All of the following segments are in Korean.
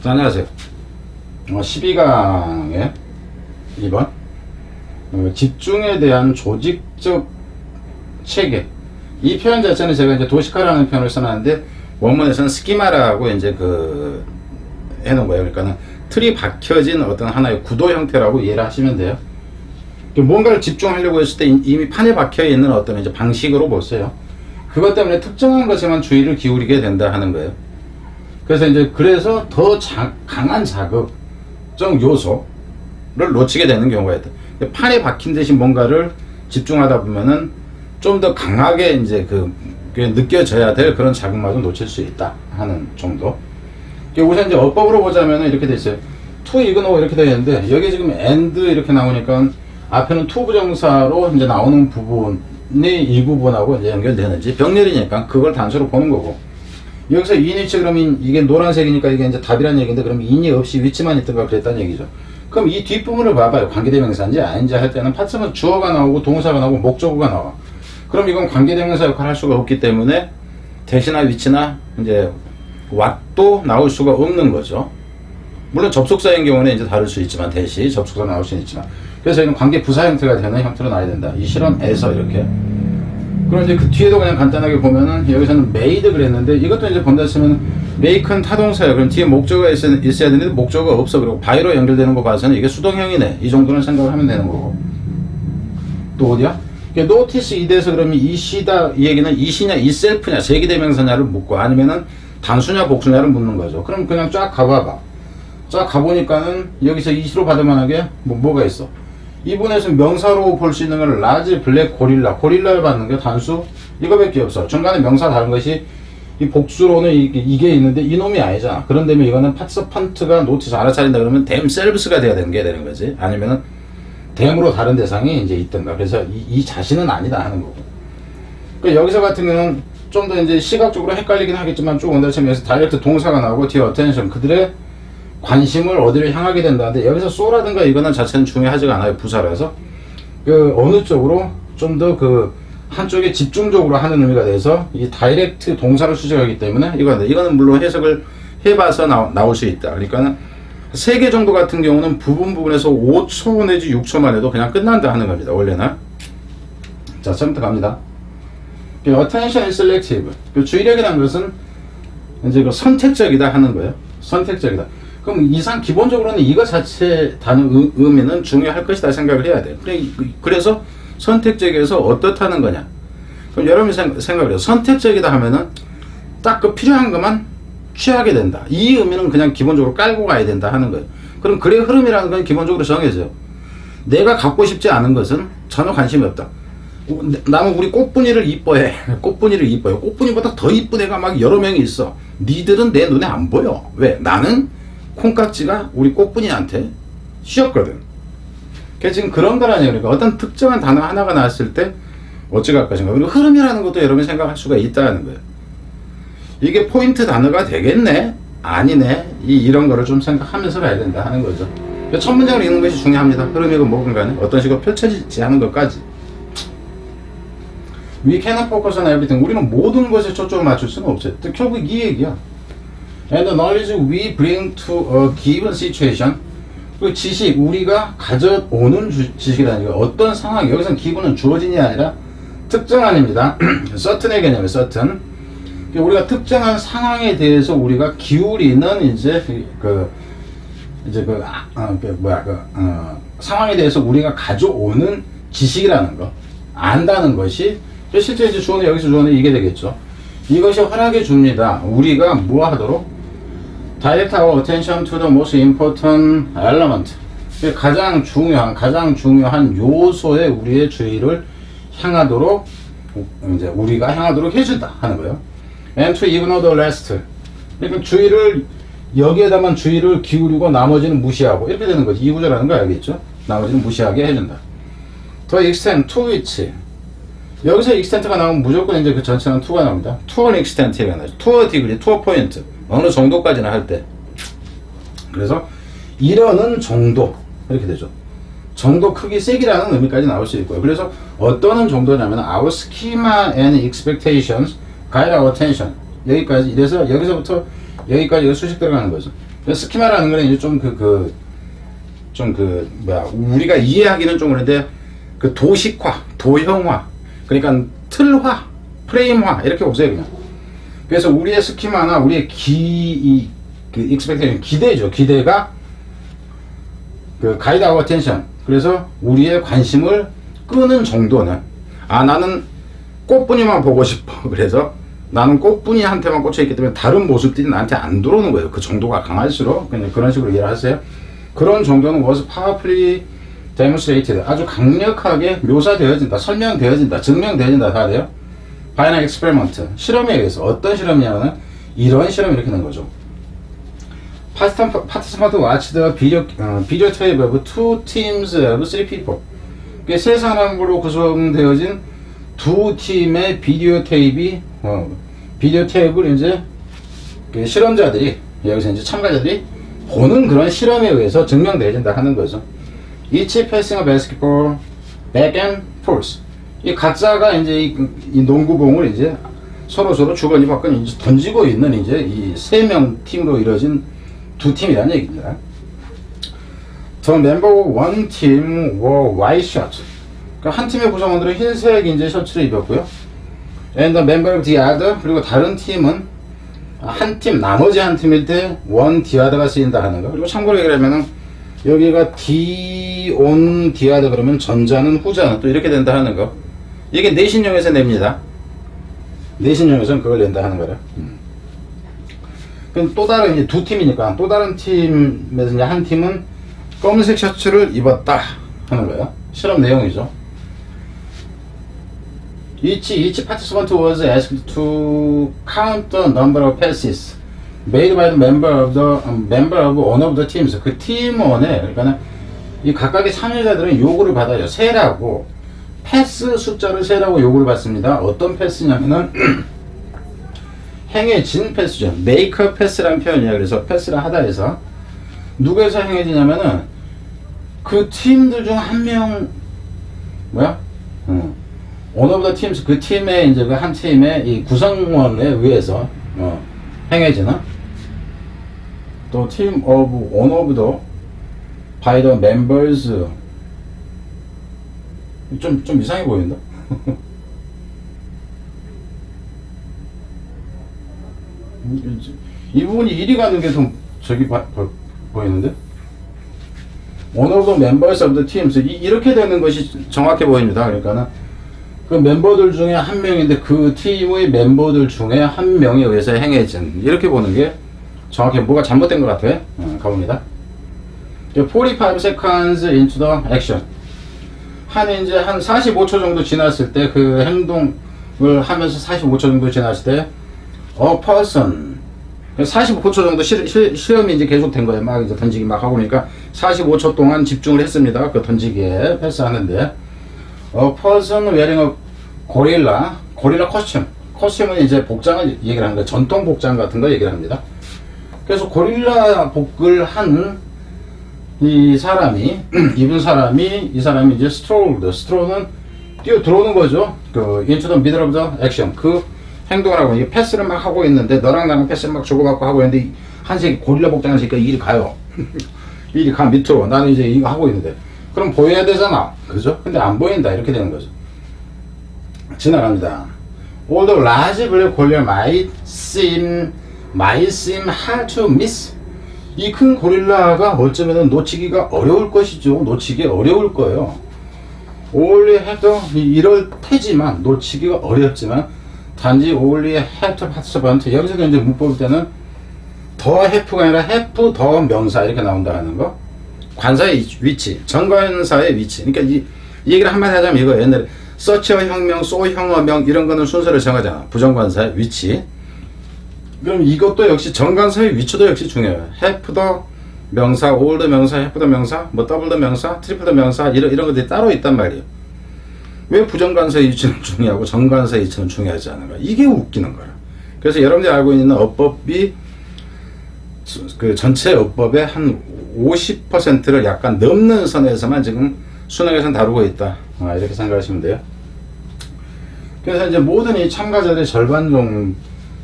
자, 안녕하세요. 12강의 2번 집중에 대한 조직적 체계. 이 표현 자체는 제가 이제 도시카라는 표현을 써놨는데 원문에서는 스키마라고 이제 해놓은 거예요. 그러니까는 틀이 박혀진 어떤 하나의 구도 형태라고 이해를 하시면 돼요. 뭔가를 집중하려고 했을 때 이미 판에 박혀 있는 어떤 이제 방식으로 보세요. 그것 때문에 특정한 것에만 주의를 기울이게 된다 하는 거예요. 그래서 더 강한 자극적 요소를 놓치게 되는 경우가 있다. 판에 박힌 듯이 뭔가를 집중하다 보면은 좀 더 강하게 이제 느껴져야 될 그런 자극마저 놓칠 수 있다 하는 정도. 우선 이제 어법으로 보자면은 이렇게 돼 있어요. to ignore 이렇게 되어 있는데 여기 지금 and 이렇게 나오니까 앞에는 to 부정사로 이제 나오는 부분이 이 부분하고 이제 연결되는지 병렬이니까 그걸 단수로 보는 거고. 여기서 in위치 그러면 이게 노란색이니까 이게 이제 답이란 얘기인데 그럼 in이 없이 위치만 있던가 그랬다는 얘기죠. 그럼 이 뒷부분을 봐봐요. 관계대명사인지 아닌지 할 때는 파트면 주어가 나오고 동사가 나오고 목적어가 나와. 그럼 이건 관계대명사 역할을 할 수가 없기 때문에 대시나 위치나 이제 what도 나올 수가 없는 거죠. 물론 접속사인 경우는 이제 다를 수 있지만 대시 접속사 나올 수는 있지만 그래서 이건 관계 부사 형태가 되는 형태로 나야 된다. 이 실험에서 이렇게. 그럼 이제 그 뒤에도 그냥 간단하게 보면은 여기서는 made 그랬는데 이것도 이제 본다 치면 make는 타동사예요. 그럼 뒤에 목적어가 있어야 되는데 목적어가 없어. 그리고 by로 연결되는 거 봐서는 이게 수동형이네. 이 정도는 생각을 하면 되는 거고. 또 어디야? notice 이 대해서 그러면 이시다 이 얘기는 이시냐 itself냐 제기대명사냐를 묻고 아니면은 단수냐 복수냐를 묻는 거죠. 그럼 그냥 쫙 가봐봐. 쫙 가보니까는 여기서 이시로 받을만하게 뭐가 있어? 이분에서 명사로 볼 수 있는 건 라지 블랙 고릴라 고릴라를 받는 게 단수 이거밖에 없어. 중간에 명사 다른 것이 이 복수로는 이게 있는데 이놈이 아니잖아. 그런 다음에 이거는 파츠펀트가 노티스 알아차린다 그러면 themselves가 돼야 되는 게 되는 거지. 아니면은 them으로 다른 대상이 이제 있던가. 그래서 이 자신은 아니다 하는 거고. 그러니까 여기서 같은 경우는 좀 더 이제 시각적으로 헷갈리긴 하겠지만 쭉 온다 치면 여기서 다이렉트 동사가 나오고 뒤에 attention 그들의 관심을 어디로 향하게 된다는데 여기서 쏘라든가 이거는 자체는 중요하지가 않아요. 부사라서 어느 쪽으로 좀 더 한쪽에 집중적으로 하는 의미가 돼서 이 다이렉트 동사를 수식하기 때문에 이거는 물론 해석을 해봐서 나올 수 있다. 그러니까는 3개 정도 같은 경우는 부분에서 5초 내지 6초만 해도 그냥 끝난다 하는 겁니다. 원래는. 자, 처음부터 갑니다. attention is selective. 주의력이라는 것은 이제 선택적이다 하는 거예요. 선택적이다. 그럼 기본적으로는 이거 자체 단어 의미는 중요할 것이다 생각을 해야 돼요. 그래서 선택적에서 어떻다는 거냐. 그럼 여러분이 생각을 해요. 선택적이다 하면은 딱 필요한 것만 취하게 된다. 이 의미는 그냥 기본적으로 깔고 가야 된다 하는 거예요. 그럼 글의 흐름이라는 건 기본적으로 정해져요. 내가 갖고 싶지 않은 것은 전혀 관심이 없다. 나는 우리 꽃분이를 이뻐해. 꽃분이를 이뻐요. 꽃분이보다 더 이쁜 애가 막 여러 명이 있어. 니들은 내 눈에 안 보여. 왜? 나는 콩깍지가 우리 꽃분이한테 씌었거든. 그래서 지금 그런 거라니. 그러니까 어떤 특정한 단어 하나가 나왔을 때 어찌갈 것인가. 그리고 흐름이라는 것도 여러분이 생각할 수가 있다는 거예요. 이게 포인트 단어가 되겠네? 아니네? 이런 거를 좀 생각하면서 가야 된다 하는 거죠. 첫 문장을 읽는 것이 중요합니다. 흐름이건 뭐건 간에 어떤 식으로 펼쳐지지 않은 것까지. We cannot focus on everything. 우리는 모든 것에 초점을 맞출 수는 없어요. 결국 이 얘기야. And the knowledge we bring to a given situation. 그 지식, 우리가 가져오는 지식이라는 게 어떤 상황, 여기서는 기분은 주어진이 아니라 특정한입니다. certain의 개념이에요, certain. 우리가 특정한 상황에 대해서 우리가 기울이는 상황에 대해서 우리가 가져오는 지식이라는 거, 안다는 것이 실제 이제 주어는 여기서 주어는 이게 되겠죠. 이것이 허락해 줍니다. 우리가 뭐 하도록? Direct our attention to the most important element. 가장 중요한 요소에 우리의 주의를 향하도록 이제 우리가 향하도록 해준다 하는 거예요. And to ignore the rest. 그러니까 여기에다만 주의를 기울이고 나머지는 무시하고 이렇게 되는 거지. 이 구조라는 거 알겠죠? 나머지는 무시하게 해준다. The extent to which. 여기서 extent가 나오면 무조건 이제 그 전체는 to가 나옵니다. to an extent이라는 거죠. to a degree, to a point. 어느 정도까지나 할 때. 그래서 이러는 정도 이렇게 되죠. 정도 크기 세기라는 의미까지 나올 수 있고요. 그래서 어떤 정도냐면 our schema and expectations guide our attention. 여기까지 이래서 여기서부터 여기까지 수식 들어가는 거죠. 스키마라는 거는 이제 우리가 이해하기는 좀 그런데, 그 도식화, 도형화, 그러니까 틀화, 프레임화, 이렇게 보세요, 그냥. 그래서 우리의 스키마나 우리의 expectation, 기대죠. 기대가, guide our attention. 그래서 우리의 관심을 끄는 정도는, 나는 꽃분이만 보고 싶어. 그래서 나는 꽃분이한테만 꽂혀있기 때문에 다른 모습들이 나한테 안 들어오는 거예요. 그 정도가 강할수록. 그냥 그런 식으로 이해를 하세요. 그런 정도는 was powerfully demonstrated. 아주 강력하게 묘사되어진다, 설명되어진다, 증명되어진다 다 돼요. by an experiment. 실험에 의해서. 어떤 실험이냐면 이런 실험이 이렇게 된 거죠. Participants watched the video tape of two teams of three people. 세 사람으로 구성되어진 두 팀의 비디오 테이프를 이제 실험자들이, 여기서 이제 참가자들이 보는 그런 실험에 의해서 증명되어진다 하는 거죠. Each passing a basketball back and forth. 이 각자가 이제 이 농구공을 이제 서로 주거니 받거니 이제 던지고 있는 이제 이 3명 팀으로 이루어진 두 팀이라는 얘기입니다. The member of one team wore white shirt. 그러니까 한 팀의 구성원들은 흰색 이제 셔츠를 입었고요. And the member of the other, 그리고 다른 팀은 한 팀, 나머지 한 팀일 때 one the other가 쓰인다 하는 거. 그리고 참고로 얘기하면은 여기가 the on the other 그러면 전자는 후자는 또 이렇게 된다 하는 거. 이게 내신용에서 냅니다. 내신용에서는 그걸 낸다 하는 거라. 그럼 또 다른 이제 두 팀이니까 또 다른 팀에서 이제 한 팀은 검은색 셔츠를 입었다 하는 거예요. 실험 내용이죠. Each participant was asked to count the number of passes made by the member of one of the teams. 그 팀원에, 그러니까 이 각각의 참여자들은 요구를 받아요. 세라고, 패스 숫자를 세라고 요구를 받습니다. 어떤 패스냐면은 행해진 패스죠. make a pass라는 표현이에요. 그래서 패스를 하다 해서 누구에서 행해지냐면은 그 팀들 중 한 명, one of the teams, 그 팀의 이제 그 한 팀의 이 구성원에 의해서 행해지는, 또 team of one of the by the members. 좀 이상해 보인다. 이 부분이 이리 가는 게 좀 저기 보이는데? One of the members of the teams. 이렇게 되는 것이 정확해 보입니다. 그러니까는 그 멤버들 중에 한 명인데 그 팀의 멤버들 중에 한 명에 의해서 행해진, 이렇게 보는 게 정확히 뭐가 잘못된 것 같아. 가봅니다. 45 seconds into the action. 이제 한 45초 정도 지났을 때, 그 행동을 하면서 45초 정도 지났을 때 a person, 45초 정도 실험이 이제 계속 된 거예요. 막 이제 던지기 막 하고 보니까 45초 동안 집중을 했습니다. 그 던지기에 패스하는데, a person wearing a 고릴라 코스튬은 이제 복장을 얘기를 하는 거예요. 전통 복장 같은 거 얘기를 합니다. 그래서 고릴라 복을 한 이 사람이 입은 사람이, 이 사람이 이제 스트롤은 뛰어 들어오는 거죠. 그 into the middle of the action, 그 행동을 하고, 이게 패스를 막 하고 있는데, 너랑 나랑 패스를 막 주고받고 하고 있는데, 한색이 고릴라 복장을 하니까 이리 가요. 이리 가 밑으로. 나는 이제 이거 하고 있는데, 그럼 보여야 되잖아, 그죠? 근데 안 보인다, 이렇게 되는 거죠. 지나갑니다. Although large black gorillas might seem hard to miss. 이 큰 고릴라가 어쩌면 놓치기가 어려울 것이죠. 놓치기 어려울 거예요. only have to, 이럴 테지만, 놓치기가 어렵지만, 단지 only have to participant, 여기서 이제 문법일 때는 더 have가 아니라 have 더 명사 이렇게 나온다는 거. 관사의 위치, 정관사의 위치. 그러니까 이 얘기를 한마디 하자면 이거, 옛날에 서치어 형명, 소 형어명 이런 거는 순서를 정하잖아. 부정관사의 위치. 그럼 이것도 역시 정관사의 위치도 역시 중요해요. have 더 명사, all 더 명사, have 더 명사, 뭐 double 더 명사, triple 더 명사, 이런 것들이 따로 있단 말이에요. 왜 부정관사의 위치는 중요하고 정관사의 위치는 중요하지 않은가? 이게 웃기는 거야. 그래서 여러분들이 알고 있는 어법이 그 전체 어법의 한 50%를 약간 넘는 선에서만 지금 수능에서는 다루고 있다. 이렇게 생각하시면 돼요. 그래서 이제 모든 이 참가자들의 절반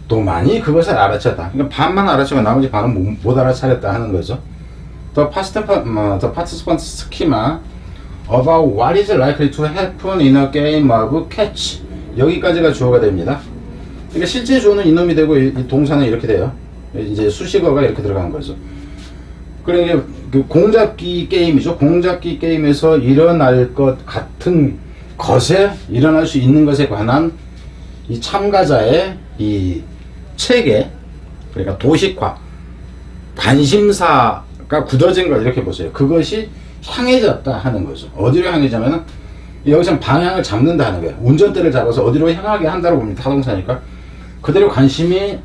또 많이 그것을 알아챘다. 그러니까 반만 알아채고 나머지 반은 못 알아차렸다 하는 거죠. The participant schema about what is likely to happen in a game of catch. 여기까지가 주어가 됩니다. 그러니까 실제 주어는 이놈이 되고 이 동사는 이렇게 돼요. 이제 수식어가 이렇게 들어가는 거죠. 그러니까 그 공잡기 게임이죠. 공잡기 게임에서 일어날 것 같은 것에 일어날 수 있는 것에 관한 이 참가자의 이 체계, 그러니까 도식화, 관심사가 굳어진 걸 이렇게 보세요. 그것이 향해졌다 하는 거죠. 어디로 향해지냐면은 여기서 방향을 잡는다 하는 거예요. 운전대를 잡아서 어디로 향하게 한다고 봅니다. 타동사니까. 그대로 관심이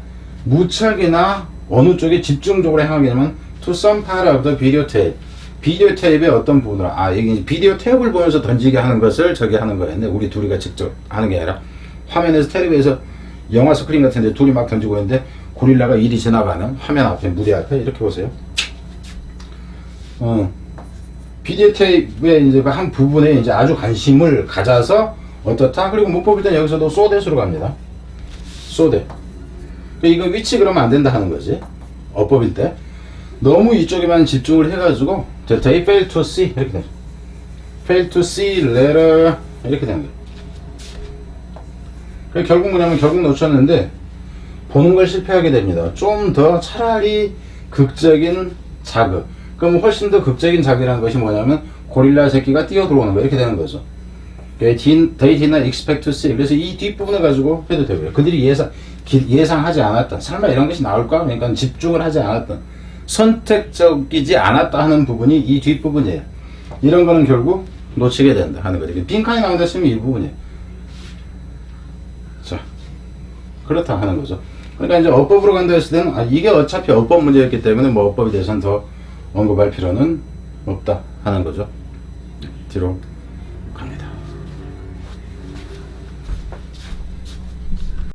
무척이나 어느 쪽에 집중적으로 향하게 되면 to some part of the video tape. 비디오 테이프의 어떤 부분으로, 이게 비디오 테이프를 보면서 던지게 하는 것을 저기 하는 거였는데, 우리 둘이가 직접 하는 게 아니라 화면에서 텔레비에서 영화 스크린 같은데 둘이 막 던지고 있는데 고릴라가 이리 지나가는 화면 앞에, 무대 앞에 이렇게 보세요. 비디오 테이프의 이제 한 부분에 이제 아주 관심을 가져서 어떻다. 그리고 문법일 땐 여기서도 소댓으로 갑니다. 소댓. 이거 위치 그러면 안 된다 하는 거지. 어법일 때 너무 이쪽에만 집중을 해가지고 they fail to see 이렇게 되죠. fail to see letter 이렇게 되는 거예요. 결국 뭐냐면 결국 놓쳤는데 보는 걸 실패하게 됩니다. 좀 더 차라리 극적인 자극. 그럼 훨씬 더 극적인 자극이라는 것이 뭐냐면 고릴라 새끼가 뛰어 들어오는 거 이렇게 되는 거죠. They did not expect to see. 그래서 이 뒷부분을 가지고 해도 되고요. 그들이 예상하지 않았던, 설마 이런 것이 나올까? 그러니까 집중을 하지 않았던, 선택적이지 않았다 하는 부분이 이 뒷부분이에요. 이런 거는 결국 놓치게 된다 하는 거죠. 빈칸이 나온다 치면 이 부분이에요. 자, 그렇다 하는 거죠. 그러니까 이제 어법으로 간다 했을 때는 이게 어차피 어법 문제였기 때문에 뭐 어법에 대해서는 더 언급할 필요는 없다 하는 거죠. 뒤로